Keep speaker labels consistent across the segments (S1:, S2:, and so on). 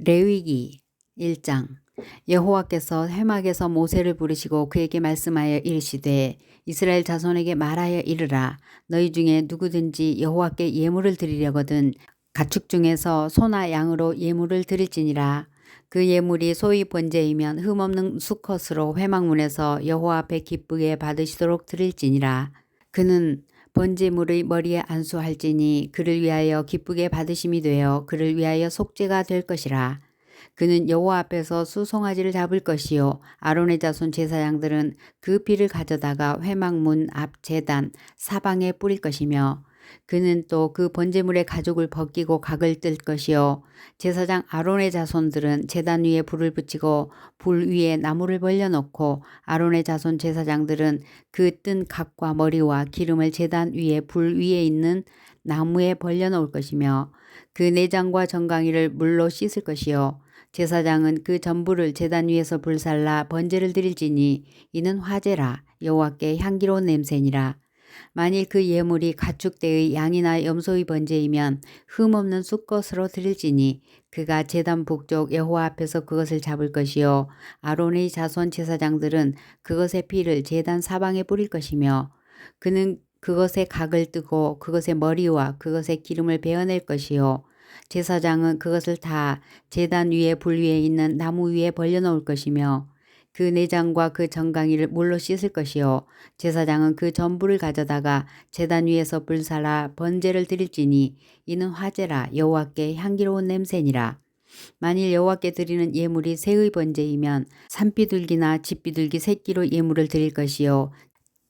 S1: 레위기 1장. 여호와께서 회막에서 모세를 부르시고 그에게 말씀하여 이르시되 이스라엘 자손에게 말하여 이르라. 너희 중에 누구든지 여호와께 예물을 드리려거든 가축 중에서 소나 양으로 예물을 드릴지니라. 그 예물이 소의 번제이면 흠없는 수컷으로 회막문에서 여호와 앞에 기쁘게 받으시도록 드릴지니라. 그는 번제물의 머리에 안수할지니 그를 위하여 기쁘게 받으심이 되어 그를 위하여 속죄가 될 것이라. 그는 여호와 앞에서 수송아지를 잡을 것이요 아론의 자손 제사장들은 그 피를 가져다가 회막문 앞 제단 사방에 뿌릴 것이며 그는 또 그 번제물의 가죽을 벗기고 각을 뜰 것이요 제사장 아론의 자손들은 제단 위에 불을 붙이고 불 위에 나무를 벌려놓고 아론의 자손 제사장들은 그 뜬 각과 머리와 기름을 제단 위에 불 위에 있는 나무에 벌려놓을 것이며 그 내장과 정강이를 물로 씻을 것이요 제사장은 그 전부를 제단 위에서 불살라 번제를 드릴지니 이는 화제라. 여호와께 향기로운 냄새니라. 만일 그 예물이 가축대의 양이나 염소의 번제이면 흠없는 수컷으로 드릴지니 그가 제단 북쪽 여호와 앞에서 그것을 잡을 것이요 아론의 자손 제사장들은 그것의 피를 제단 사방에 뿌릴 것이며 그는 그것의 각을 뜨고 그것의 머리와 그것의 기름을 베어낼 것이요 제사장은 그것을 다 제단 위에 불 위에 있는 나무 위에 벌려놓을 것이며 그 내장과 그 정강이를 물로 씻을 것이요 제사장은 그 전부를 가져다가 제단 위에서 불살라 번제를 드릴지니 이는 화제라. 여호와께 향기로운 냄새니라. 만일 여호와께 드리는 예물이 새의 번제이면 산비둘기나 집비둘기 새끼로 예물을 드릴 것이요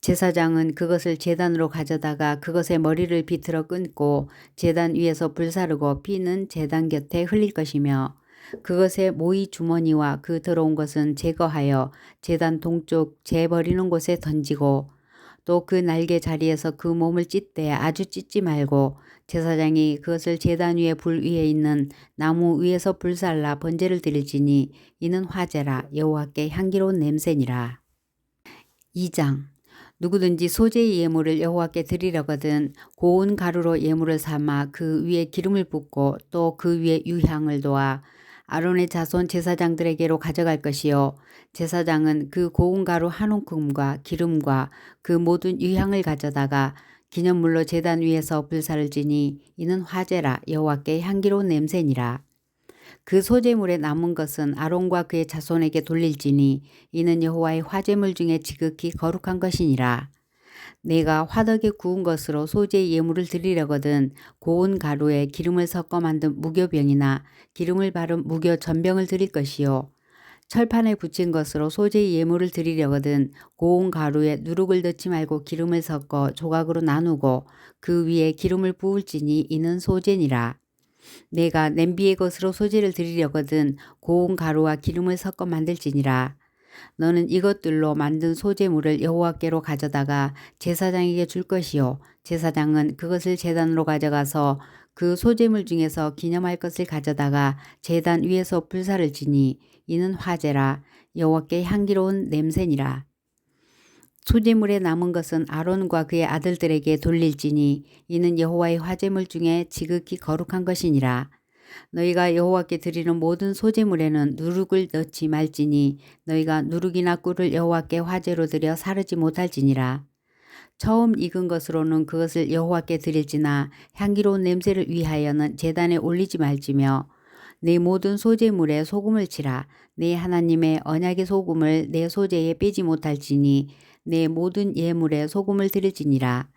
S1: 제사장은 그것을 제단으로 가져다가 그것의 머리를 비틀어 끊고 제단 위에서 불사르고 피는 제단 곁에 흘릴 것이며 그것의 모이 주머니와 그 더러운 것은 제거하여 제단 동쪽 재 버리는 곳에 던지고 또 그 날개 자리에서 그 몸을 찢되 아주 찢지 말고 제사장이 그것을 제단 위에 불 위에 있는 나무 위에서 불살라 번제를 드릴지니 이는 화제라. 여호와께 향기로운 냄새니라. 2장. 누구든지 소재의 예물을 여호와께 드리려거든 고운 가루로 예물을 삼아 그 위에 기름을 붓고 또 그 위에 유향을 도와 아론의 자손 제사장들에게로 가져갈 것이요 제사장은 그 고운 가루 한 움큼과 기름과 그 모든 유향을 가져다가 기념물로 제단 위에서 불사를 지니 이는 화제라. 여호와께 향기로운 냄새니라. 그 소재물에 남은 것은 아론과 그의 자손에게 돌릴지니 이는 여호와의 화제물 중에 지극히 거룩한 것이니라. 내가 화덕에 구운 것으로 소재의 예물을 드리려거든 고운 가루에 기름을 섞어 만든 무교병이나 기름을 바른 무교 전병을 드릴 것이요 철판에 붙인 것으로 소재의 예물을 드리려거든 고운 가루에 누룩을 넣지 말고 기름을 섞어 조각으로 나누고 그 위에 기름을 부을지니 이는 소재니라. 내가 냄비의 것으로 소재를 드리려거든 고운 가루와 기름을 섞어 만들지니라. 너는 이것들로 만든 소재물을 여호와께로 가져다가 제사장에게 줄 것이요 제사장은 그것을 제단으로 가져가서 그 소재물 중에서 기념할 것을 가져다가 제단 위에서 불사를 지니 이는 화제라. 여호와께 향기로운 냄새니라. 소재물에 남은 것은 아론과 그의 아들들에게 돌릴지니 이는 여호와의 화제물 중에 지극히 거룩한 것이니라. 너희가 여호와께 드리는 모든 소재물에는 누룩을 넣지 말지니 너희가 누룩이나 꿀을 여호와께 화제로 드려 사르지 못할지니라. 처음 익은 것으로는 그것을 여호와께 드릴지나 향기로운 냄새를 위하여는 제단에 올리지 말지며 내 모든 소재물에 소금을 치라. 내 하나님의 언약의 소금을 내 소재에 빼지 못할지니 내 모든 예물에 소금을 드릴지니라.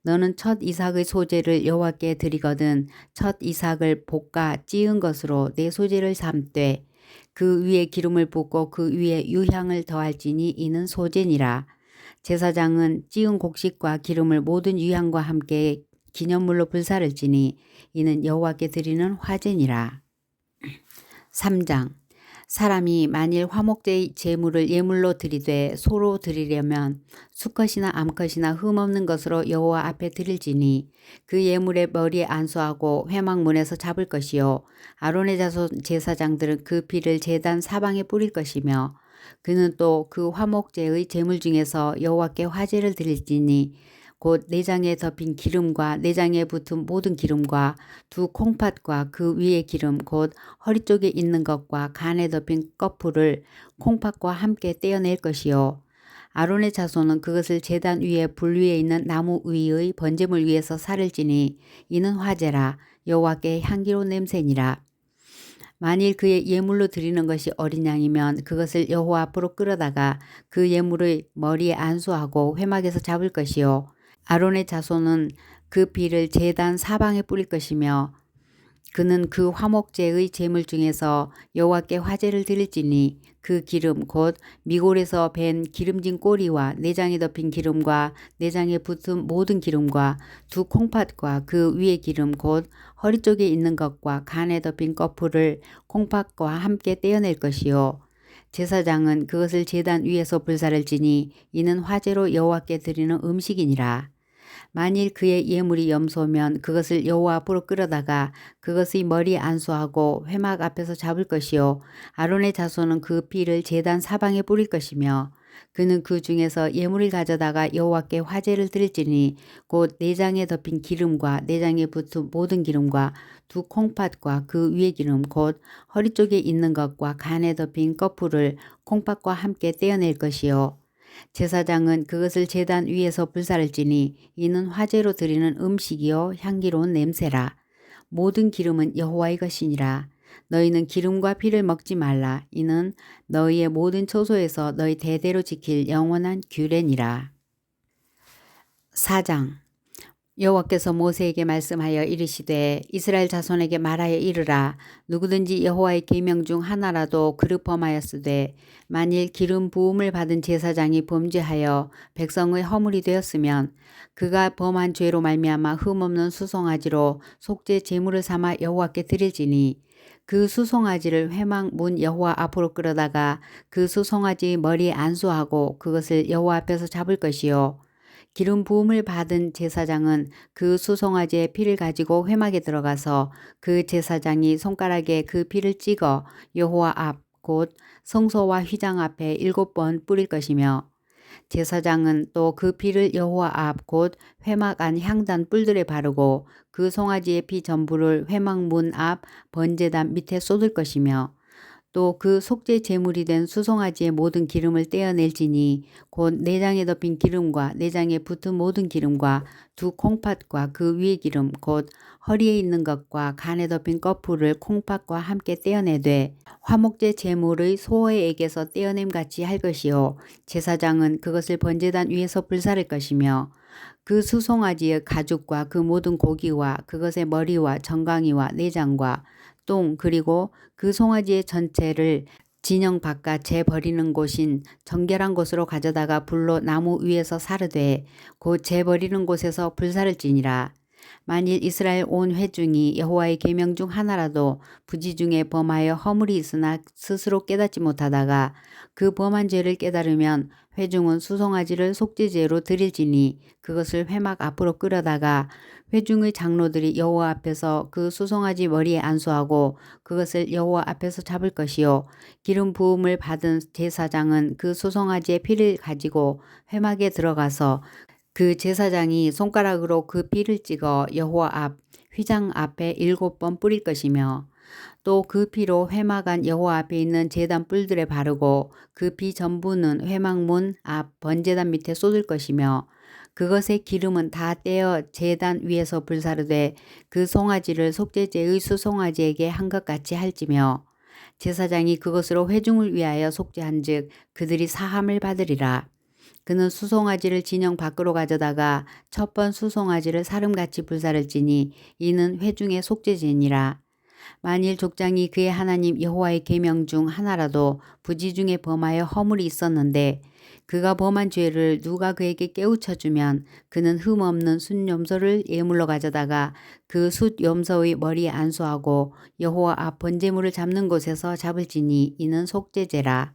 S1: 너는 첫 이삭의 소재를 여호와께 드리거든 첫 이삭을 볶아 찌은 것으로 내 소재를 삼되 그 위에 기름을 붓고 그 위에 유향을 더할지니 이는 소재니라. 제사장은 찌은 곡식과 기름을 모든 유향과 함께 기념물로 불사를지니 이는 여호와께 드리는 화제니라. 3장. 사람이 만일 화목제의 제물을 예물로 드리되 소로 드리려면 수컷이나 암컷이나 흠없는 것으로 여호와 앞에 드릴지니 그 예물의 머리에 안수하고 회막문에서 잡을 것이요 아론의 자손 제사장들은 그 피를 제단 사방에 뿌릴 것이며 그는 또 그 화목제의 제물 중에서 여호와께 화제를 드릴지니 곧 내장에 덮인 기름과 내장에 붙은 모든 기름과 두 콩팥과 그 위의 기름 곧 허리 쪽에 있는 것과 간에 덮인 꺼풀을 콩팥과 함께 떼어낼 것이요. 아론의 자손은 그것을 제단 위에 불 위에 있는 나무 위의 번제물 위에서 살을 찌니 이는 화제라 여호와께 향기로운 냄새니라. 만일 그의 예물로 드리는 것이 어린 양이면 그것을 여호와 앞으로 끌어다가 그 예물의 머리에 안수하고 회막에서 잡을 것이요. 아론의 자손은 그 피를 제단 사방에 뿌릴 것이며 그는 그 화목제의 제물 중에서 여호와께 화제를 드릴지니 그 기름 곧 미골에서 밴 기름진 꼬리와 내장에 덮인 기름과 내장에 붙은 모든 기름과 두 콩팥과 그 위의 기름 곧 허리 쪽에 있는 것과 간에 덮인 꺼풀을 콩팥과 함께 떼어낼 것이요. 제사장은 그것을 제단 위에서 불사를 지니 이는 화제로 여호와께 드리는 음식이니라. 만일 그의 예물이 염소면 그것을 여호와 앞으로 끌어다가 그것의 머리에 안수하고 회막 앞에서 잡을 것이요. 아론의 자손은 그 피를 제단 사방에 뿌릴 것이며 그는 그 중에서 예물을 가져다가 여호와께 화제를 드릴지니 곧 내장에 덮인 기름과 내장에 붙은 모든 기름과 두 콩팥과 그 위의 기름 곧 허리 쪽에 있는 것과 간에 덮인 꺼풀을 콩팥과 함께 떼어낼 것이요. 제사장은 그것을 제단 위에서 불사를 지니 이는 화제로 드리는 음식이요 향기로운 냄새라. 모든 기름은 여호와의 것이니라. 너희는 기름과 피를 먹지 말라. 이는 너희의 모든 초소에서 너희 대대로 지킬 영원한 규례니라. 4장 여호와께서 모세에게 말씀하여 이르시되 이스라엘 자손에게 말하여 이르라. 누구든지 여호와의 계명 중 하나라도 그릇 범하였으되 만일 기름 부음을 받은 제사장이 범죄하여 백성의 허물이 되었으면 그가 범한 죄로 말미암아 흠없는 수송아지로 속죄 제물을 삼아 여호와께 드릴지니 그 수송아지를 회막 문 여호와 앞으로 끌어다가 그 수송아지의 머리에 안수하고 그것을 여호와 앞에서 잡을 것이요. 기름 부음을 받은 제사장은 그 수송아지의 피를 가지고 회막에 들어가서 그 제사장이 손가락에 그 피를 찍어 여호와 앞 곧 성소와 휘장 앞에 7번 뿌릴 것이며 제사장은 또 그 피를 여호와 앞 곧 회막 안 향단 뿔들에 바르고 그 송아지의 피 전부를 회막 문 앞 번제단 밑에 쏟을 것이며 또 그 속죄 제물이 된 수송아지의 모든 기름을 떼어낼지니 곧 내장에 덮인 기름과 내장에 붙은 모든 기름과 두 콩팥과 그 위의 기름 곧 허리에 있는 것과 간에 덮인 꺼풀을 콩팥과 함께 떼어내되 화목제 제물의 소에게서 떼어냄같이 할 것이요. 제사장은 그것을 번제단 위에서 불사를 것이며 그 수송아지의 가죽과 그 모든 고기와 그것의 머리와 정강이와 내장과 똥 그리고 그 송아지의 전체를 진영 바깥 재 버리는 곳인 정결한 곳으로 가져다가 불로 나무 위에서 사르되 곧 재 버리는 곳에서 불사를 지니라. 만일 이스라엘 온 회중이 여호와의 계명 중 하나라도 부지 중에 범하여 허물이 있으나 스스로 깨닫지 못하다가 그 범한 죄를 깨달으면 회중은 수송아지를 속죄제로 드릴지니 그것을 회막 앞으로 끌어다가 회중의 장로들이 여호와 앞에서 그 수송아지 머리에 안수하고 그것을 여호와 앞에서 잡을 것이요. 기름 부음을 받은 제사장은 그 수송아지의 피를 가지고 회막에 들어가서 그 제사장이 손가락으로 그 피를 찍어 여호와 앞 휘장 앞에 7번 뿌릴 것이며 또 그 피로 회막 안 여호와 앞에 있는 제단 뿔들에 바르고 그 피 전부는 회막 문 앞 번제단 밑에 쏟을 것이며 그것의 기름은 다 떼어 제단 위에서 불사르되 그 송아지를 속죄제의 수송아지에게 한 것 같이 할지며 제사장이 그것으로 회중을 위하여 속죄한즉 그들이 사함을 받으리라. 그는 수송아지를 진영 밖으로 가져다가 첫 번 수송아지를 사름같이 불사를 지니 이는 회중의 속죄제니라. 만일 족장이 그의 하나님 여호와의 계명 중 하나라도 부지 중에 범하여 허물이 있었는데 그가 범한 죄를 누가 그에게 깨우쳐주면 그는 흠없는 숫염소를 예물로 가져다가 그 숫염소의 머리에 안수하고 여호와 앞 번제물을 잡는 곳에서 잡을지니 이는 속죄제라.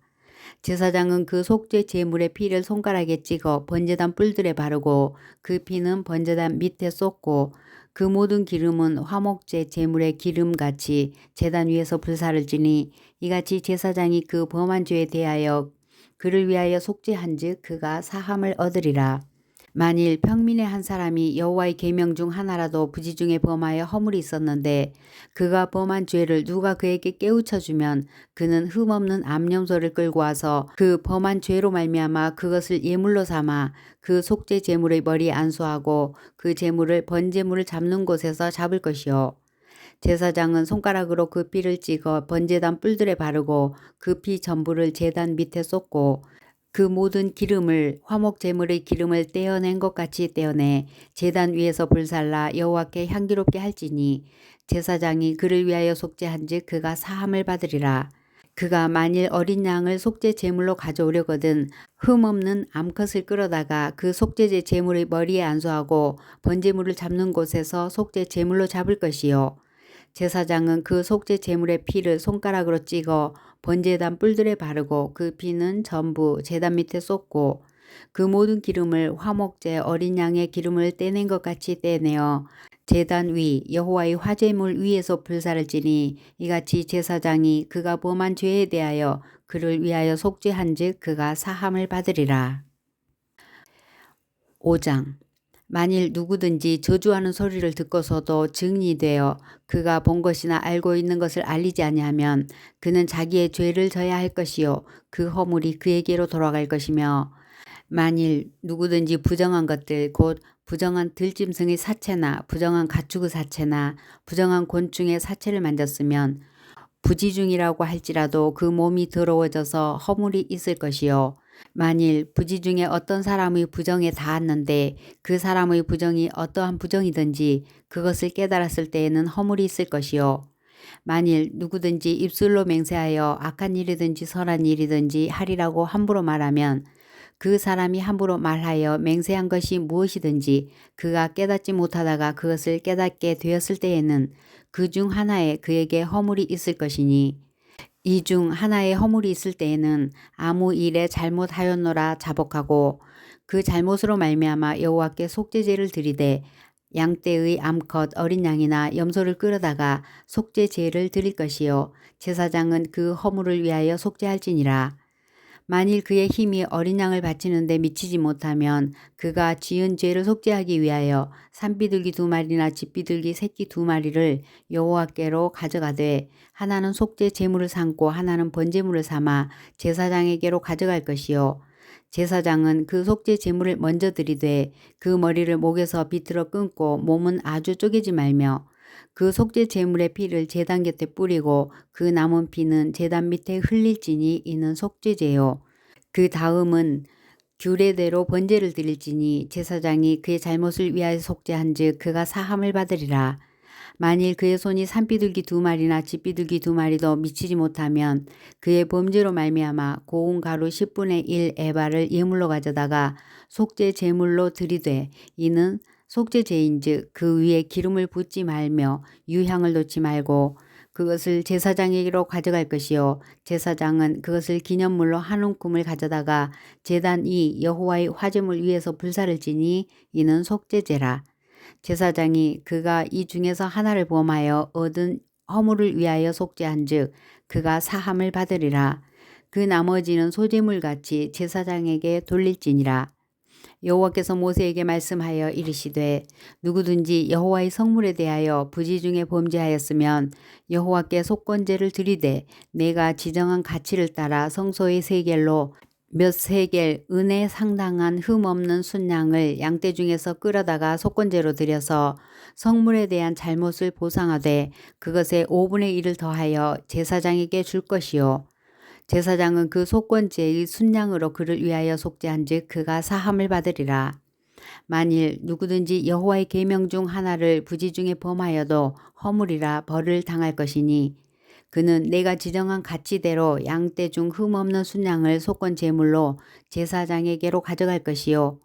S1: 제사장은 그 속죄 제물의 피를 손가락에 찍어 번제단 뿔들에 바르고 그 피는 번제단 밑에 쏟고 그 모든 기름은 화목제 제물의 기름같이 제단 위에서 불사를 지니 이같이 제사장이 그 범한 죄에 대하여 그를 위하여 속죄한즉 그가 사함을 얻으리라. 만일 평민의 한 사람이 여호와의 계명 중 하나라도 부지 중에 범하여 허물이 있었는데 그가 범한 죄를 누가 그에게 깨우쳐 주면 그는 흠없는 암염소를 끌고 와서 그 범한 죄로 말미암아 그것을 예물로 삼아 그 속죄 제물의 머리에 안수하고 그 제물을 번제물을 잡는 곳에서 잡을 것이요. 제사장은 손가락으로 그 피를 찍어 번제단 뿔들에 바르고 그 피 전부를 제단 밑에 쏟고 그 모든 기름을 화목 제물의 기름을 떼어낸 것 같이 떼어내 제단 위에서 불살라 여호와께 향기롭게 할지니 제사장이 그를 위하여 속죄한즉 그가 사함을 받으리라. 그가 만일 어린 양을 속죄 제물로 가져오려거든 흠없는 암컷을 끌어다가 그 속죄제 제물의 머리에 안수하고 번제물을 잡는 곳에서 속죄 제물로 잡을 것이요. 제사장은 그 속죄 제물의 피를 손가락으로 찍어 번제단 뿔들에 바르고 그 피는 전부 제단 밑에 쏟고 그 모든 기름을 화목제 어린 양의 기름을 떼낸 것 같이 떼내어 제단 위 여호와의 화제물 위에서 불사를 지니 이같이 제사장이 그가 범한 죄에 대하여 그를 위하여 속죄한즉 그가 사함을 받으리라. 5장 만일 누구든지 저주하는 소리를 듣고서도 증리되어 그가 본 것이나 알고 있는 것을 알리지 아니하면 그는 자기의 죄를 져야 할 것이요 그 허물이 그에게로 돌아갈 것이며 만일 누구든지 부정한 것들 곧 부정한 들짐승의 사체나 부정한 가축의 사체나 부정한 곤충의 사체를 만졌으면 부지중이라고 할지라도 그 몸이 더러워져서 허물이 있을 것이요. 만일 부지 중에 어떤 사람의 부정에 닿았는데 그 사람의 부정이 어떠한 부정이든지 그것을 깨달았을 때에는 허물이 있을 것이요. 만일 누구든지 입술로 맹세하여 악한 일이든지 선한 일이든지 하리라고 함부로 말하면 그 사람이 함부로 말하여 맹세한 것이 무엇이든지 그가 깨닫지 못하다가 그것을 깨닫게 되었을 때에는 그 중 하나에 그에게 허물이 있을 것이니 이 중 하나의 허물이 있을 때에는 아무 일에 잘못하였노라 자복하고 그 잘못으로 말미암아 여호와께 속죄제를 드리되 양떼의 암컷 어린 양이나 염소를 끌어다가 속죄제를 드릴 것이요 제사장은 그 허물을 위하여 속죄할지니라. 만일 그의 힘이 어린 양을 바치는데 미치지 못하면 그가 지은 죄를 속죄하기 위하여 산비둘기 2마리나 집비둘기 새끼 2마리를 여호와께로 가져가되 하나는 속죄 제물을 삼고 하나는 번제물을 삼아 제사장에게로 가져갈 것이요. 제사장은 그 속죄 제물을 먼저 드리되 그 머리를 목에서 비틀어 끊고 몸은 아주 쪼개지 말며 그 속죄 제물의 피를 제단 곁에 뿌리고 그 남은 피는 제단 밑에 흘릴지니 이는 속죄제요. 그 다음은 규례대로 번제를 드릴지니 제사장이 그의 잘못을 위하여 속죄한즉 그가 사함을 받으리라. 만일 그의 손이 산비둘기 2마리나 집비둘기 2마리도 미치지 못하면 그의 범죄로 말미암아 고운 가루 10분의 1 에바를 예물로 가져다가 속죄 제물로 드리되 이는 속죄제인즉 그 위에 기름을 붓지 말며 유향을 놓지 말고 그것을 제사장에게로 가져갈 것이요 제사장은 그것을 기념물로 한 움큼을 가져다가 제단 위 여호와의 화제물 위에서 불사를 지니 이는 속죄제라. 제사장이 그가 이 중에서 하나를 범하여 얻은 허물을 위하여 속죄한즉 그가 사함을 받으리라. 그 나머지는 소제물같이 제사장에게 돌릴지니라. 여호와께서 모세에게 말씀하여 이르시되 누구든지 여호와의 성물에 대하여 부지 중에 범죄하였으면 여호와께 속건제를 드리되 내가 지정한 가치를 따라 성소의 세겔로 몇 세겔 은에 상당한 흠없는 순양을 양떼 중에서 끌어다가 속건제로 드려서 성물에 대한 잘못을 보상하되 그것에 5분의 1을 더하여 제사장에게 줄 것이요. 제사장은 그 속건제의 순양으로 그를 위하여 속죄한즉 그가 사함을 받으리라. 만일 누구든지 여호와의 계명 중 하나를 부지 중에 범하여도 허물이라 벌을 당할 것이니 그는 내가 지정한 가치대로 양떼 중 흠없는 순양을 속건 제물로 제사장에게로 가져갈 것이요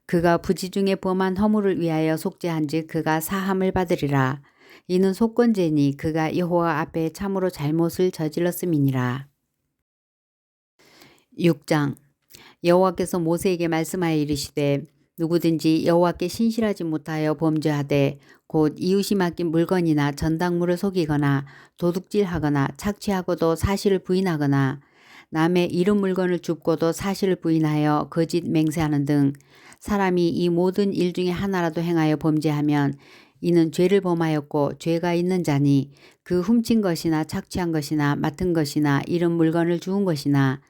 S1: 그가 부지 중에 범한 허물을 위하여 속죄한즉 그가 사함을 받으리라. 이는 속건제니 그가 여호와 앞에 참으로 잘못을 저질렀음이니라. 6장 여호와께서 모세에게 말씀하여 이르시되 누구든지 여호와께 신실하지 못하여 범죄하되 곧 이웃이 맡긴 물건이나 전당물을 속이거나 도둑질하거나 착취하고도 사실을 부인하거나 남의 이름 물건을 줍고도 사실을 부인하여 거짓 맹세하는 등 사람이 이 모든 일 중에 하나라도 행하여 범죄하면 이는 죄를 범하였고 죄가 있는 자니 그 훔친 것이나 착취한 것이나 맡은 것이나 이런 물건을 주운 것이나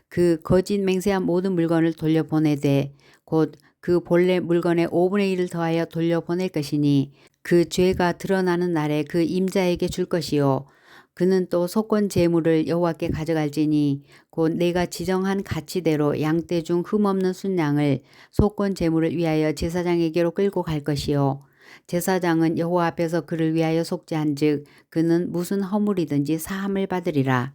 S1: 그 거짓 맹세한 모든 물건을 돌려보내되 곧 그 본래 물건의 5분의 1을 더하여 돌려보낼 것이니 그 죄가 드러나는 날에 그 임자에게 줄 것이요 그는 또 속건 제물을 여호와께 가져갈지니 곧 내가 지정한 가치대로 양떼 중 흠없는 순양을 속건 제물을 위하여 제사장에게로 끌고 갈 것이요 제사장은 여호와 앞에서 그를 위하여 속죄한즉 그는 무슨 허물이든지 사함을 받으리라.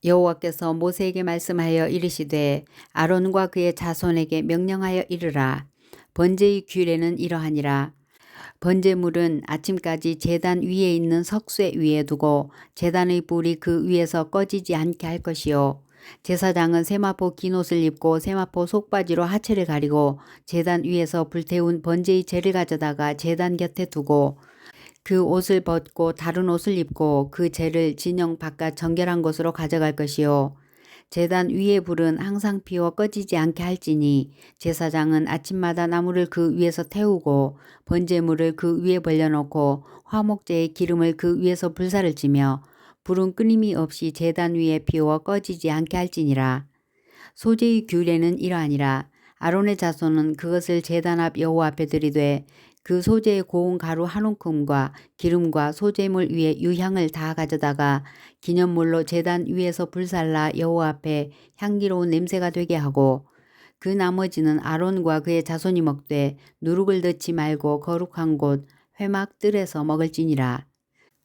S1: 여호와께서 모세에게 말씀하여 이르시되 아론과 그의 자손에게 명령하여 이르라. 번제의 규례는 이러하니라. 번제물은 아침까지 제단 위에 있는 석쇠 위에 두고 제단의 불이 그 위에서 꺼지지 않게 할 것이요. 제사장은 세마포 긴 옷을 입고 세마포 속바지로 하체를 가리고 제단 위에서 불태운 번제의 재를 가져다가 제단 곁에 두고 그 옷을 벗고 다른 옷을 입고 그 재를 진영 바깥 정결한 곳으로 가져갈 것이요. 제단 위의 불은 항상 피워 꺼지지 않게 할지니 제사장은 아침마다 나무를 그 위에서 태우고 번제물을 그 위에 벌려놓고 화목제의 기름을 그 위에서 불사를 지며 불은 끊임이 없이 제단 위에 피워 꺼지지 않게 할지니라. 소제의 규례는 이러하니라. 아론의 자손은 그것을 제단 앞 여호와 앞에 들이되 그 소재의 고운 가루 한 움큼과 기름과 소재물 위에 유향을 다 가져다가 기념물로 제단 위에서 불살라 여호와 앞에 향기로운 냄새가 되게 하고 그 나머지는 아론과 그의 자손이 먹되 누룩을 넣지 말고 거룩한 곳 회막 뜰에서 먹을지니라.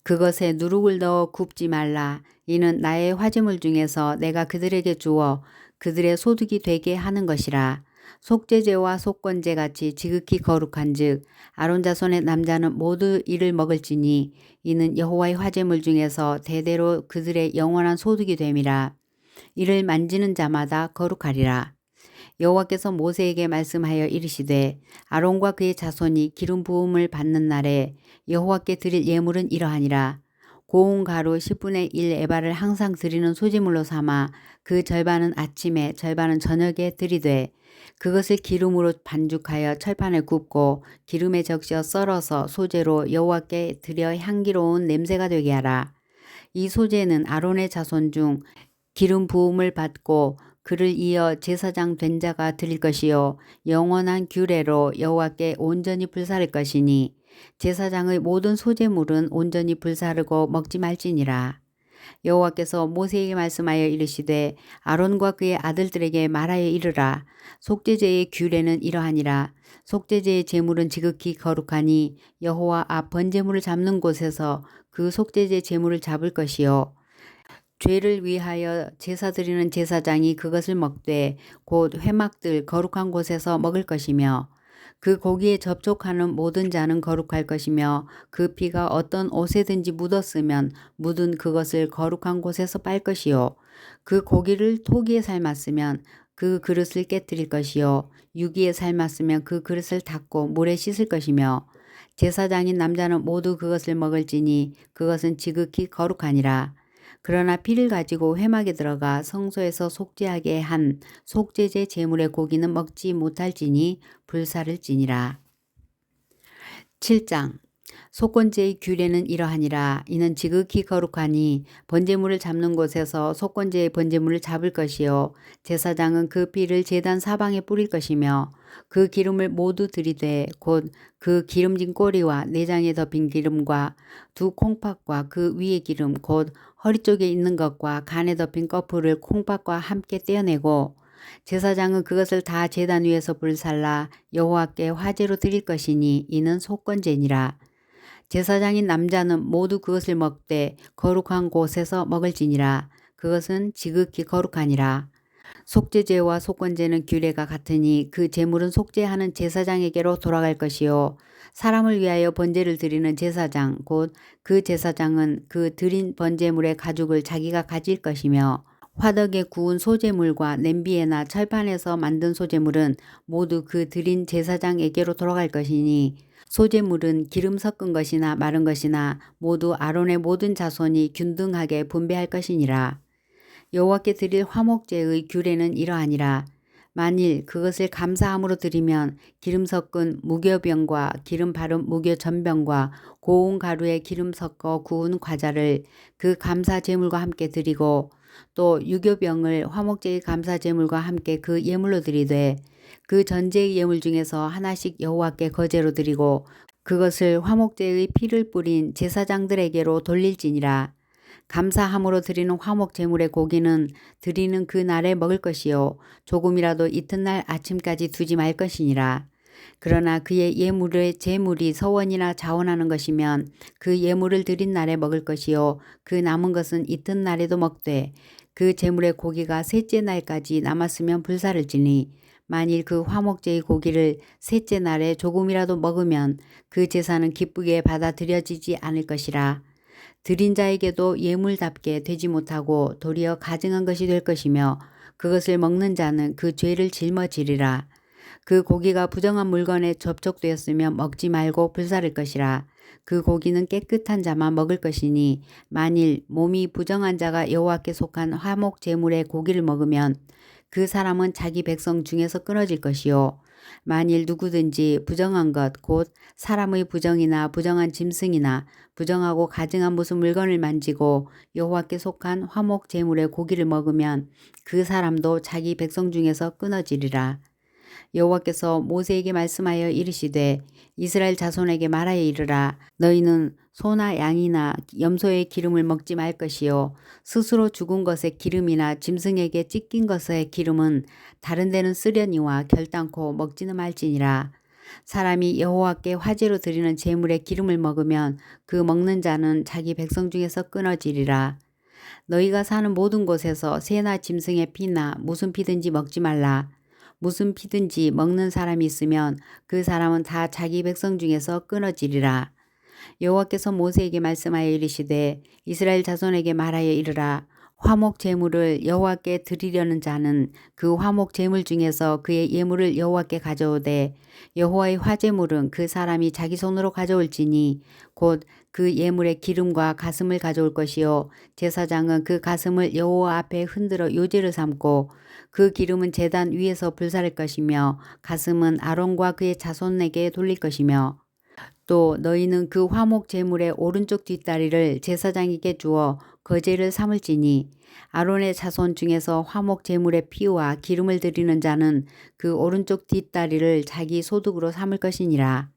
S1: 그것에 누룩을 넣어 굽지 말라. 이는 나의 화제물 중에서 내가 그들에게 주어 그들의 소득이 되게 하는 것이라. 속죄제와 속건제 같이 지극히 거룩한즉 아론 자손의 남자는 모두 이를 먹을지니 이는 여호와의 화제물 중에서 대대로 그들의 영원한 소득이 됨이라. 이를 만지는 자마다 거룩하리라. 여호와께서 모세에게 말씀하여 이르시되 아론과 그의 자손이 기름 부음을 받는 날에 여호와께 드릴 예물은 이러하니라. 고운 가루 10분의 1 에바를 항상 드리는 소지물로 삼아 그 절반은 아침에 절반은 저녁에 드리되 그것을 기름으로 반죽하여 철판에 굽고 기름에 적셔 썰어서 소재로 여호와께 드려 향기로운 냄새가 되게 하라. 이 소재는 아론의 자손 중 기름 부음을 받고 그를 이어 제사장 된 자가 드릴 것이요 영원한 규례로 여호와께 온전히 불사를 것이니 제사장의 모든 소재물은 온전히 불사르고 먹지 말지니라. 여호와께서 모세에게 말씀하여 이르시되 아론과 그의 아들들에게 말하여 이르라. 속죄제의 규례는 이러하니라. 속죄제의 제물은 지극히 거룩하니 여호와 앞 번제물을 잡는 곳에서 그 속죄제 제물을 잡을 것이요 죄를 위하여 제사 드리는 제사장이 그것을 먹되 곧 회막들 거룩한 곳에서 먹을 것이며 그 고기에 접촉하는 모든 자는 거룩할 것이며 그 피가 어떤 옷에든지 묻었으면 묻은 그것을 거룩한 곳에서 빨 것이요 그 고기를 토기에 삶았으면 그 그릇을 깨뜨릴 것이요 유기에 삶았으면 그 그릇을 닦고 물에 씻을 것이며 제사장인 남자는 모두 그것을 먹을지니 그것은 지극히 거룩하니라. 그러나 피를 가지고 회막에 들어가 성소에서 속죄하게 한 속죄제 제물의 고기는 먹지 못할지니 불사를지니라. 7장 속건제의 규례는 이러하니라. 이는 지극히 거룩하니 번제물을 잡는 곳에서 속건제의 번제물을 잡을 것이요 제사장은 그 피를 제단 사방에 뿌릴 것이며 그 기름을 모두 들이되 곧 그 기름진 꼬리와 내장에 덮인 기름과 두 콩팥과 그 위의 기름 곧 허리 쪽에 있는 것과 간에 덮인 꺼풀을 콩팥과 함께 떼어내고 제사장은 그것을 다 제단 위에서 불살라 여호와께 화제로 드릴 것이니 이는 속건제니라. 제사장인 남자는 모두 그것을 먹되 거룩한 곳에서 먹을지니라. 그것은 지극히 거룩하니라. 속죄제와 속건제는 규례가 같으니 그 제물은 속죄하는 제사장에게로 돌아갈 것이요 사람을 위하여 번제를 드리는 제사장 곧 그 제사장은 그 드린 번제물의 가죽을 자기가 가질 것이며 화덕에 구운 소제물과 냄비에나 철판에서 만든 소제물은 모두 그 드린 제사장에게로 돌아갈 것이니 소제물은 기름 섞은 것이나 마른 것이나 모두 아론의 모든 자손이 균등하게 분배할 것이니라. 여호와께 드릴 화목제의 규례는 이러하니라. 만일 그것을 감사함으로 드리면 기름 섞은 무교병과 기름 바른 무교 전병과 고운 가루에 기름 섞어 구운 과자를 그 감사 제물과 함께 드리고 또 유교병을 화목제의 감사 제물과 함께 그 예물로 드리되 그 전제의 예물 중에서 하나씩 여호와께 거제로 드리고 그것을 화목제의 피를 뿌린 제사장들에게로 돌릴지니라. 감사함으로 드리는 화목 제물의 고기는 드리는 그 날에 먹을 것이요 조금이라도 이튿날 아침까지 두지 말 것이니라. 그러나 그의 예물의 제물이 서원이나 자원하는 것이면 그 예물을 드린 날에 먹을 것이요 그 남은 것은 이튿날에도 먹되 그 제물의 고기가 셋째 날까지 남았으면 불사를지니 만일 그 화목제의 고기를 셋째 날에 조금이라도 먹으면 그 제사는 기쁘게 받아들여지지 않을 것이라. 드린 자에게도 예물답게 되지 못하고 도리어 가증한 것이 될 것이며 그것을 먹는 자는 그 죄를 짊어지리라. 그 고기가 부정한 물건에 접촉되었으면 먹지 말고 불사를 것이라. 그 고기는 깨끗한 자만 먹을 것이니 만일 몸이 부정한 자가 여호와께 속한 화목 제물의 고기를 먹으면 그 사람은 자기 백성 중에서 끊어질 것이요 만일 누구든지 부정한 것 곧 사람의 부정이나 부정한 짐승이나 부정하고 가증한 무슨 물건을 만지고 여호와께 속한 화목 제물의 고기를 먹으면 그 사람도 자기 백성 중에서 끊어지리라. 여호와께서 모세에게 말씀하여 이르시되 이스라엘 자손에게 말하여 이르라. 너희는 소나 양이나 염소의 기름을 먹지 말 것이요 스스로 죽은 것의 기름이나 짐승에게 찢긴 것의 기름은 다른 데는 쓰려니와 결단코 먹지는 말지니라. 사람이 여호와께 화제로 드리는 제물의 기름을 먹으면 그 먹는 자는 자기 백성 중에서 끊어지리라. 너희가 사는 모든 곳에서 새나 짐승의 피나 무슨 피든지 먹지 말라. 무슨 피든지 먹는 사람이 있으면 그 사람은 다 자기 백성 중에서 끊어지리라. 여호와께서 모세에게 말씀하여 이르시되 이스라엘 자손에게 말하여 이르라. 화목 제물을 여호와께 드리려는 자는 그 화목 제물 중에서 그의 예물을 여호와께 가져오되 여호와의 화제물은 그 사람이 자기 손으로 가져올지니 곧 그 예물의 기름과 가슴을 가져올 것이요 제사장은 그 가슴을 여호와 앞에 흔들어 요제를 삼고 그 기름은 제단 위에서 불사를 것이며 가슴은 아론과 그의 자손에게 돌릴 것이며 또 너희는 그 화목 제물의 오른쪽 뒷다리를 제사장에게 주어 거제를 삼을지니 아론의 자손 중에서 화목 제물의 피와 기름을 드리는 자는 그 오른쪽 뒷다리를 자기 소득으로 삼을 것이니라.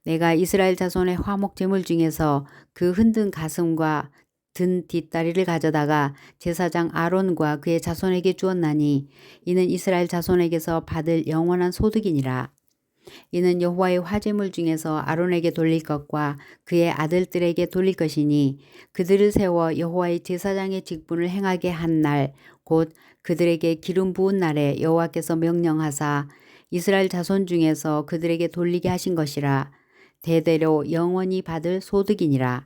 S1: 내가 이스라엘 자손의 화목 제물 중에서 그 흔든 가슴과 든 뒷다리를 가져다가 제사장 아론과 그의 자손에게 주었나니 이는 이스라엘 자손에게서 받을 영원한 소득이니라. 이는 여호와의 화제물 중에서 아론에게 돌릴 것과 그의 아들들에게 돌릴 것이니 그들을 세워 여호와의 제사장의 직분을 행하게 한 날 곧 그들에게 기름 부은 날에 여호와께서 명령하사 이스라엘 자손 중에서 그들에게 돌리게 하신 것이라. 대대로 영원히 받을 소득이니라.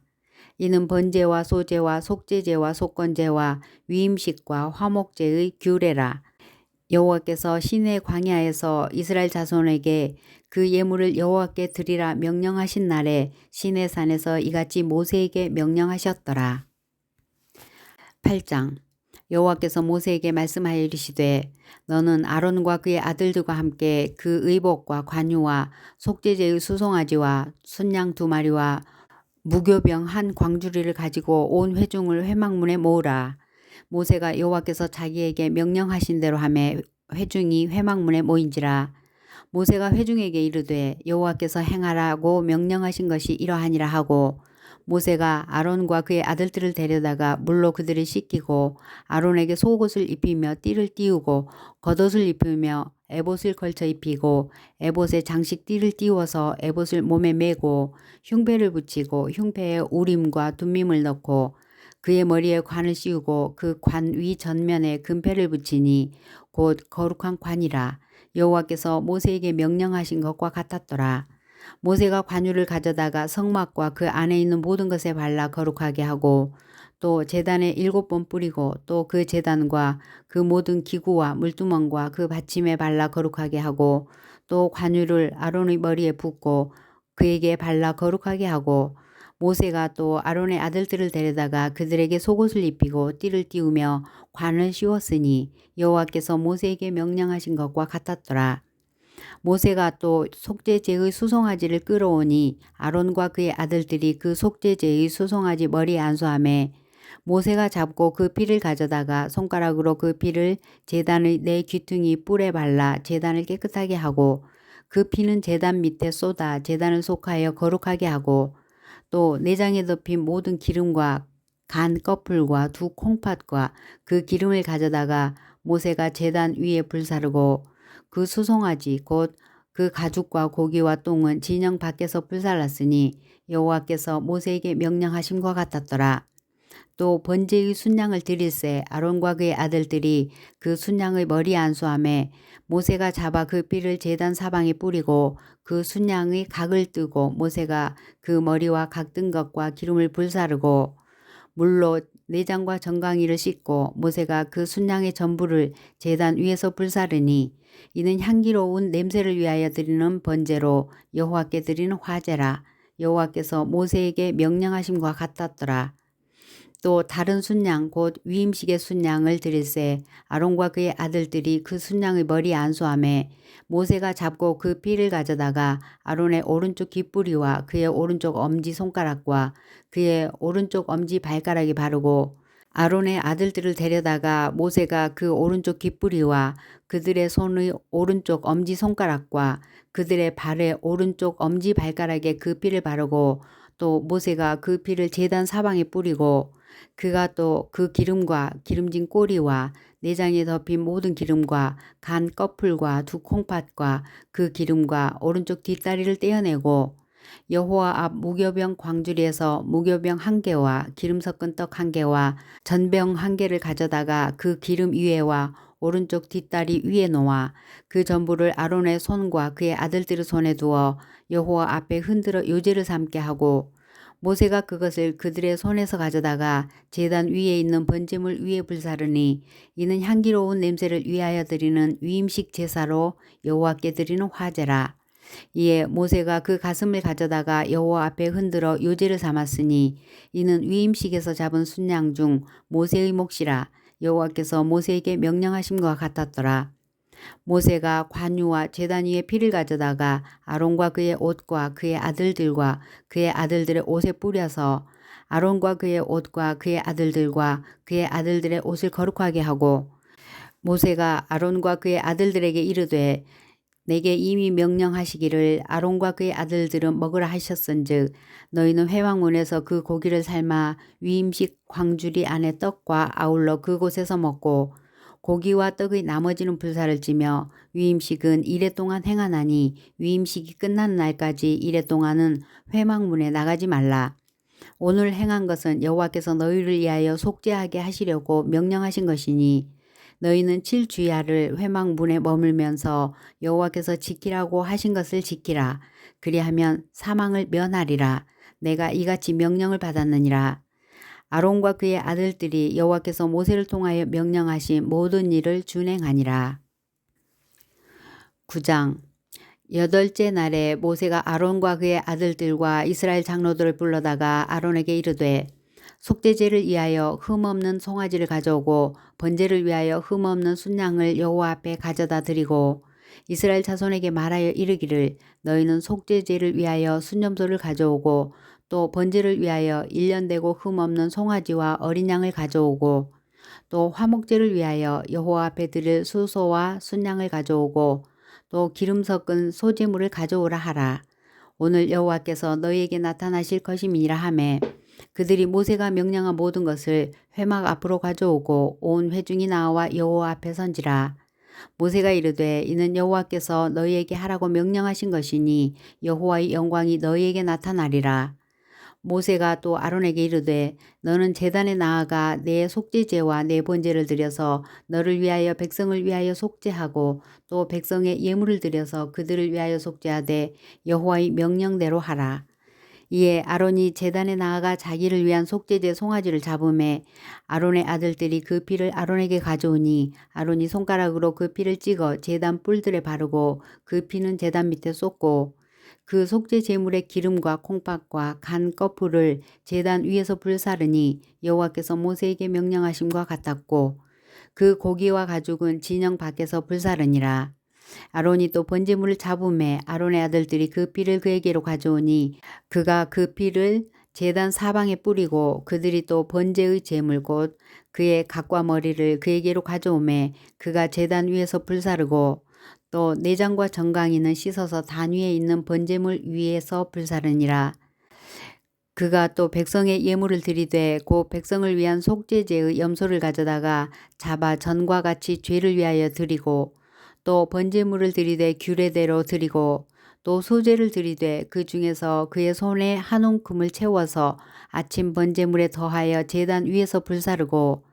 S1: 이는 번제와 소제와 속죄제와 속건제와 위임식과 화목제의 규례라. 여호와께서 시내 광야에서 이스라엘 자손에게 그 예물을 여호와께 드리라 명령하신 날에 시내산에서 이같이 모세에게 명령하셨더라. 8장 여호와께서 모세에게 말씀하여 이르시되 너는 아론과 그의 아들들과 함께 그 의복과 관유와 속죄제의 수송아지와 순양 2마리와 무교병 한 광주리를 가지고 온 회중을 회막문에 모으라. 모세가 여호와께서 자기에게 명령하신 대로 하매 회중이 회막문에 모인지라. 모세가 회중에게 이르되 여호와께서 행하라고 명령하신 것이 이러하니라 하고 모세가 아론과 그의 아들들을 데려다가 물로 그들을 씻기고 아론에게 속옷을 입히며 띠를 띄우고 겉옷을 입히며 에봇을 걸쳐 입히고 에봇에 장식 띠를 띄워서 에봇을 몸에 메고 흉배를 붙이고 흉배에 우림과 둠밈을 넣고 그의 머리에 관을 씌우고 그 관 위 전면에 금패를 붙이니 곧 거룩한 관이라. 여호와께서 모세에게 명령하신 것과 같았더라. 모세가 관유를 가져다가 성막과 그 안에 있는 모든 것에 발라 거룩하게 하고 또 제단에 7번 뿌리고 또 그 제단과 그 모든 기구와 물두멍과 그 받침에 발라 거룩하게 하고 또 관유를 아론의 머리에 붓고 그에게 발라 거룩하게 하고 모세가 또 아론의 아들들을 데려다가 그들에게 속옷을 입히고 띠를 띄우며 관을 씌웠으니 여호와께서 모세에게 명령하신 것과 같았더라. 모세가 또 속죄제의 수송아지를 끌어오니 아론과 그의 아들들이 그 속죄제의 수송아지 머리에 안수하매 모세가 잡고 그 피를 가져다가 손가락으로 그 피를 제단의 네 귀퉁이 뿔에 발라 제단을 깨끗하게 하고 그 피는 제단 밑에 쏟아 제단을 속하여 거룩하게 하고 또 내장에 덮인 모든 기름과 간 꺼풀과 두 콩팥과 그 기름을 가져다가 모세가 제단 위에 불사르고 그 수송아지 곧 그 가죽과 고기와 똥은 진영 밖에서 불살랐으니 여호와께서 모세에게 명령하심과 같았더라. 또 번제의 순양을 드릴새 아론과 그의 아들들이 그 순양의 머리에 안수하매 모세가 잡아 그 피를 제단 사방에 뿌리고 그 순양의 각을 뜨고 모세가 그 머리와 각 뜬 것과 기름을 불사르고 물로 내장과 정강이를 씻고 모세가 그 순양의 전부를 제단 위에서 불사르니 이는 향기로운 냄새를 위하여 드리는 번제로 여호와께 드리는 화제라. 여호와께서 모세에게 명령하심과 같았더라. 또 다른 순양 곧 위임식의 순양을 드릴새 아론과 그의 아들들이 그 순양의 머리에 안수하매 모세가 잡고 그 피를 가져다가 아론의 오른쪽 귓뿌리와 그의 오른쪽 엄지 손가락과 그의 오른쪽 엄지 발가락에 바르고 아론의 아들들을 데려다가 모세가 그 오른쪽 귓뿌리와 그들의 손의 오른쪽 엄지 손가락과 그들의 발의 오른쪽 엄지 발가락에 그 피를 바르고 또 모세가 그 피를 제단 사방에 뿌리고 그가 또 그 기름과 기름진 꼬리와 내장에 덮인 모든 기름과 간 꺼풀과 두 콩팥과 그 기름과 오른쪽 뒷다리를 떼어내고 여호와 앞 무교병 광주리에서 무교병 한 개와 기름 섞은 떡 한 개와 전병 한 개를 가져다가 그 기름 위에와 오른쪽 뒷다리 위에 놓아 그 전부를 아론의 손과 그의 아들들의 손에 두어 여호와 앞에 흔들어 요제를 삼게 하고 모세가 그것을 그들의 손에서 가져다가 제단 위에 있는 번제물 위에 불사르니 이는 향기로운 냄새를 위하여 드리는 위임식 제사로 여호와께 드리는 화제라. 이에 모세가 그 가슴을 가져다가 여호와 앞에 흔들어 요제를 삼았으니 이는 위임식에서 잡은 순양 중 모세의 몫이라. 여호와께서 모세에게 명령하심과 같았더라. 모세가 관유와 제단 위에 피를 가져다가 아론과 그의 옷과 그의 아들들과 그의 아들들의 옷에 뿌려서 아론과 그의 옷과 그의 아들들과 그의 아들들의 옷을 거룩하게 하고 모세가 아론과 그의 아들들에게 이르되 내게 이미 명령하시기를 아론과 그의 아들들은 먹으라 하셨은즉 너희는 회막문에서 그 고기를 삶아 위임식 광주리 안에 떡과 아울러 그곳에서 먹고 고기와 떡의 나머지는 불사를 지며 위임식은 이레 동안 행하나니 위임식이 끝나는 날까지 이레 동안은 회막문에 나가지 말라. 오늘 행한 것은 여호와께서 너희를 위하여 속죄하게 하시려고 명령하신 것이니 너희는 7주야를 회막문에 머물면서 여호와께서 지키라고 하신 것을 지키라. 그리하면 사망을 면하리라. 내가 이같이 명령을 받았느니라. 아론과 그의 아들들이 여호와께서 모세를 통하여 명령하신 모든 일을 준행하니라. 9장 여덟째 날에 모세가 아론과 그의 아들들과 이스라엘 장로들을 불러다가 아론에게 이르되 속죄제를 위하여 흠없는 송아지를 가져오고 번제를 위하여 흠없는 순양을 여호와 앞에 가져다 드리고 이스라엘 자손에게 말하여 이르기를 너희는 속죄제를 위하여 순염소를 가져오고 또 번제를 위하여 1년 되고 흠없는 송아지와 어린 양을 가져오고 또 화목제를 위하여 여호와 앞에 드릴 수소와 순양을 가져오고 또 기름 섞은 소제물을 가져오라 하라. 오늘 여호와께서 너희에게 나타나실 것임이라 하매 그들이 모세가 명령한 모든 것을 회막 앞으로 가져오고 온 회중이 나와 여호와 앞에 선지라. 모세가 이르되 이는 여호와께서 너희에게 하라고 명령하신 것이니 여호와의 영광이 너희에게 나타나리라. 모세가 또 아론에게 이르되 너는 제단에 나아가 내 속죄제와 내 번제를 드려서 너를 위하여 백성을 위하여 속죄하고 또 백성의 예물을 드려서 그들을 위하여 속죄하되 여호와의 명령대로 하라. 이에 아론이 제단에 나아가 자기를 위한 속죄제 송아지를 잡음에 아론의 아들들이 그 피를 아론에게 가져오니 아론이 손가락으로 그 피를 찍어 제단 뿔들에 바르고 그 피는 제단 밑에 쏟고 그 속죄 제물의 기름과 콩팥과 간 거풀을 제단 위에서 불사르니 여호와께서 모세에게 명령하심과 같았고 그 고기와 가죽은 진영 밖에서 불사르니라. 아론이 또 번제물을 잡음에 아론의 아들들이 그 피를 그에게로 가져오니 그가 그 피를 제단 사방에 뿌리고 그들이 또 번제의 제물 곧 그의 각과 머리를 그에게로 가져오매 그가 제단 위에서 불사르고 또 내장과 정강이는 씻어서 단 위에 있는 번제물 위에서 불사르니라. 그가 또 백성의 예물을 드리되 곧 백성을 위한 속죄제의 염소를 가져다가 잡아 전과 같이 죄를 위하여 드리고 또 번제물을 드리되 규례대로 드리고 또 소제를 드리되 그 중에서 그의 손에 한 움큼을 채워서 아침 번제물에 더하여 제단 위에서 불사르고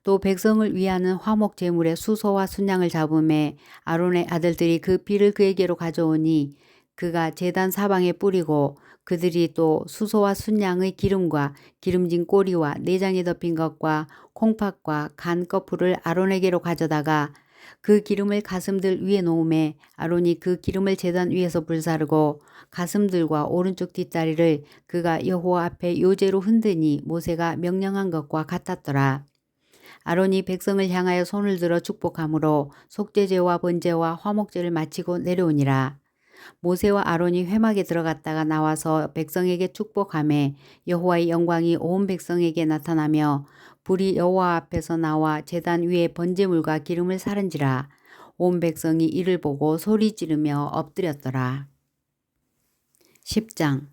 S1: 또 백성을 위하는 화목 제물의 수소와 순양을 잡음에 아론의 아들들이 그 피를 그에게로 가져오니 그가 제단 사방에 뿌리고 그들이 또 수소와 순양의 기름과 기름진 꼬리와 내장에 덮인 것과 콩팥과 간 거풀을 아론에게로 가져다가 그 기름을 가슴들 위에 놓음에 아론이 그 기름을 제단 위에서 불사르고 가슴들과 오른쪽 뒷다리를 그가 여호와 앞에 요제로 흔드니 모세가 명령한 것과 같았더라. 아론이 백성을 향하여 손을 들어 축복하므로 속죄제와 번제와 화목제를 마치고 내려오니라. 모세와 아론이 회막에 들어갔다가 나와서 백성에게 축복하매 여호와의 영광이 온 백성에게 나타나며 불이 여호와 앞에서 나와 제단 위에 번제물과 기름을 사른지라. 온 백성이 이를 보고 소리 지르며 엎드렸더라. 10장.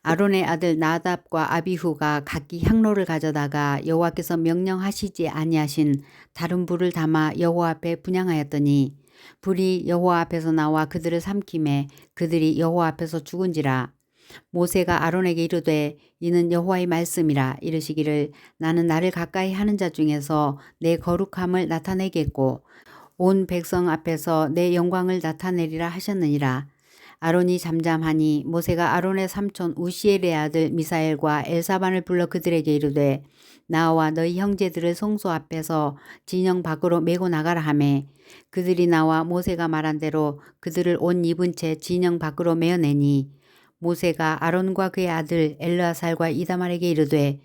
S1: 아론의 아들 나답과 아비후가 각기 향로를 가져다가 여호와께서 명령하시지 아니하신 다른 불을 담아 여호와 앞에 분향하였더니 불이 여호와 앞에서 나와 그들을 삼키매 그들이 여호와 앞에서 죽은지라. 모세가 아론에게 이르되 이는 여호와의 말씀이라. 이르시기를 나는 나를 가까이 하는 자 중에서 내 거룩함을 나타내겠고 온 백성 앞에서 내 영광을 나타내리라 하셨느니라. 아론이 잠잠하니 모세가 아론의 삼촌 우시엘의 아들 미사엘과 엘사반을 불러 그들에게 이르되 나와 너희 형제들을 성소 앞에서 진영 밖으로 메고 나가라 하매 그들이 나와 모세가 말한 대로 그들을 옷 입은 채 진영 밖으로 메어내니 모세가 아론과 그의 아들 엘르아살과 이다말에게 이르되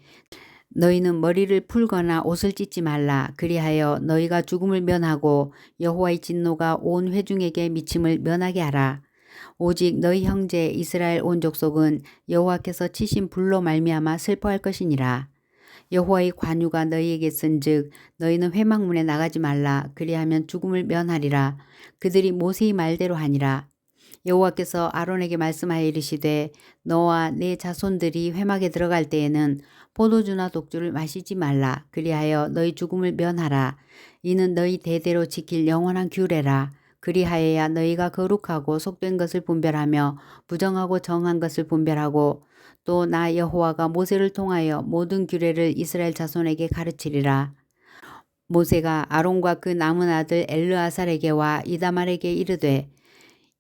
S1: 너희는 머리를 풀거나 옷을 찢지 말라. 그리하여 너희가 죽음을 면하고 여호와의 진노가 온 회중에게 미침을 면하게 하라. 오직 너희 형제 이스라엘 온 족속은 여호와께서 치신 불로 말미암아 슬퍼할 것이니라. 여호와의 관유가 너희에게 쓴즉 너희는 회막문에 나가지 말라. 그리하면 죽음을 면하리라. 그들이 모세의 말대로 하니라. 여호와께서 아론에게 말씀하여 이르시되 너와 네 자손들이 회막에 들어갈 때에는 포도주나 독주를 마시지 말라. 그리하여 너희 죽음을 면하라. 이는 너희 대대로 지킬 영원한 규례라. 그리하여야 너희가 거룩하고 속된 것을 분별하며 부정하고 정한 것을 분별하고 또 나 여호와가 모세를 통하여 모든 규례를 이스라엘 자손에게 가르치리라. 모세가 아론과 그 남은 아들 엘르아살에게와 이다말에게 이르되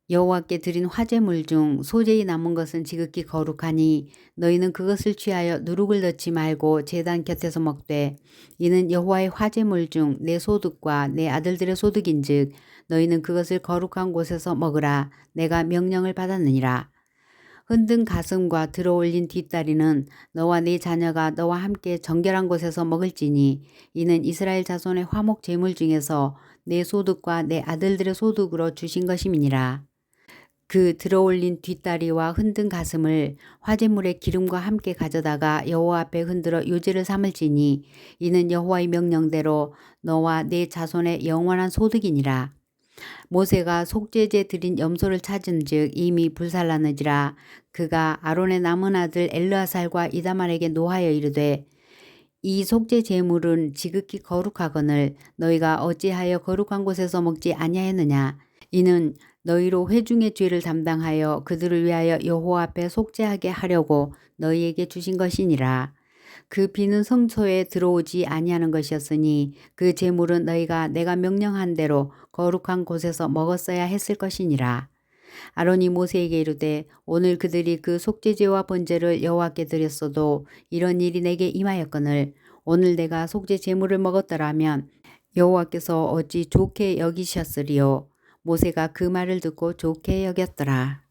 S1: 여호와께 드린 화제물 중 소재의 남은 것은 지극히 거룩하니 너희는 그것을 취하여 누룩을 넣지 말고 제단 곁에서 먹되 이는 여호와의 화제물 중 내 소득과 내 아들들의 소득인즉 너희는 그것을 거룩한 곳에서 먹으라. 내가 명령을 받았느니라. 흔든 가슴과 들어올린 뒷다리는 너와 네 자녀가 너와 함께 정결한 곳에서 먹을지니 이는 이스라엘 자손의 화목 제물 중에서 내 소득과 내 아들들의 소득으로 주신 것임이니라. 그 들어올린 뒷다리와 흔든 가슴을 화제물의 기름과 함께 가져다가 여호와 앞에 흔들어 요제를 삼을지니 이는 여호와의 명령대로 너와 네 자손의 영원한 소득이니라. 모세가 속죄제 드린 염소를 찾은즉 이미 불살랐느니라. 그가 아론의 남은 아들 엘르아살과 이다말에게 노하여 이르되 이 속죄 제물은 지극히 거룩하거늘 너희가 어찌하여 거룩한 곳에서 먹지 아니하였느냐. 이는 너희로 회중의 죄를 담당하여 그들을 위하여 여호와 앞에 속죄하게 하려고 너희에게 주신 것이니라. 그 피는 성소에 들어오지 아니하는 것이었으니 그 제물은 너희가 내가 명령한 대로 거룩한 곳에서 먹었어야 했을 것이니라. 아론이 모세에게 이르되 오늘 그들이 그 속죄제와 번제를 여호와께 드렸어도 이런 일이 내게 임하였거늘 오늘 내가 속죄 제물을 먹었더라면 여호와께서 어찌 좋게 여기셨으리요. 모세가 그 말을 듣고 좋게 여겼더라.